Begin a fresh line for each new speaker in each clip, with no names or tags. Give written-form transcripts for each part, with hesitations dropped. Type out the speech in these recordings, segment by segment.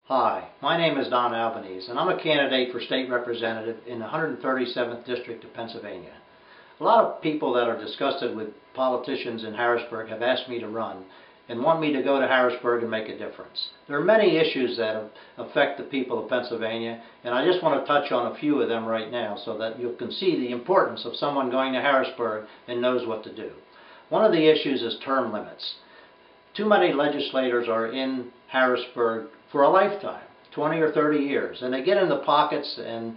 Hi, my name is Don Albanese, and I'm a candidate for state representative in the 137th District of Pennsylvania. A lot of people that are disgusted with politicians in Harrisburg have asked me to run and want me to go to Harrisburg and make a difference. There are many issues that affect the people of Pennsylvania, and I just want to touch on a few of them right now so that you can see the importance of someone going to Harrisburg and knows what to do. One of the issues is term limits. Too many legislators are in Harrisburg for a lifetime, 20 or 30 years, and they get in the pockets and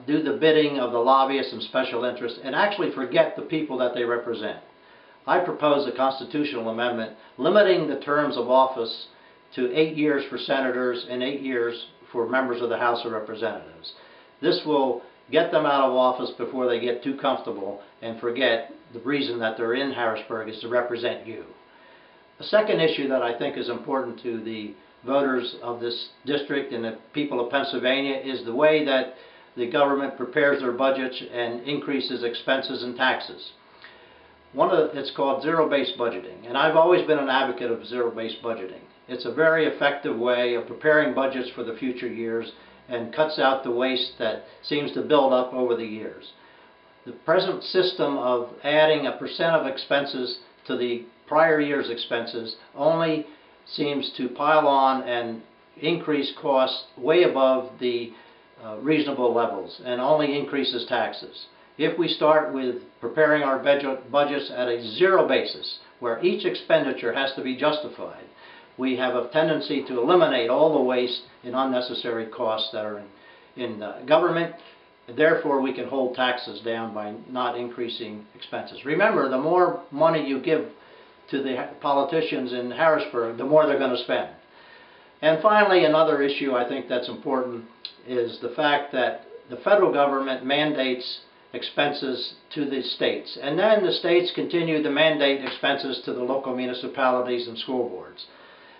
do the bidding of the lobbyists and special interests and actually forget the people that they represent. I propose a constitutional amendment limiting the terms of office to 8 years for senators and 8 years for members of the House of Representatives. This will get them out of office before they get too comfortable and forget the reason that they're in Harrisburg is to represent you. The second issue that I think is important to the voters of this district and the people of Pennsylvania is the way that the government prepares their budgets and increases expenses and taxes. It's called zero-based budgeting, and I've always been an advocate of zero-based budgeting. It's a very effective way of preparing budgets for the future years and cuts out the waste that seems to build up over the years. The present system of adding a % of expenses to the prior year's expenses only seems to pile on and increase costs way above the reasonable levels and only increases taxes. If we start with preparing our budgets at a zero basis, where each expenditure has to be justified, we have a tendency to eliminate all the waste and unnecessary costs that are in government. Therefore, we can hold taxes down by not increasing expenses. Remember, the more money you give to the politicians in Harrisburg, the more they're going to spend. And finally, another issue I think that's important is the fact that the federal government mandates expenses to the states, and then the states continue to mandate expenses to the local municipalities and school boards.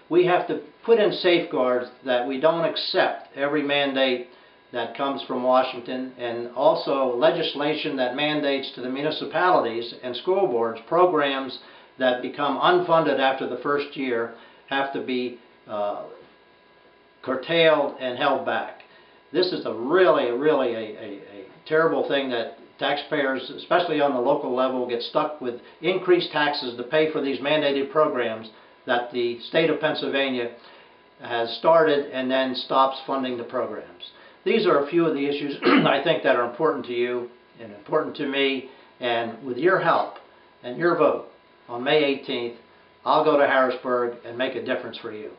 We have to put in safeguards that we don't accept every mandate that comes from Washington, and also legislation that mandates to the municipalities and school boards programs that become unfunded after the first year have to be curtailed and held back. This is really a terrible thing that taxpayers, especially on the local level, get stuck with increased taxes to pay for these mandated programs that the state of Pennsylvania has started and then stops funding the programs. These are a few of the issues I think that are important to you and important to me, and with your help and your vote on May 18th, I'll go to Harrisburg and make a difference for you.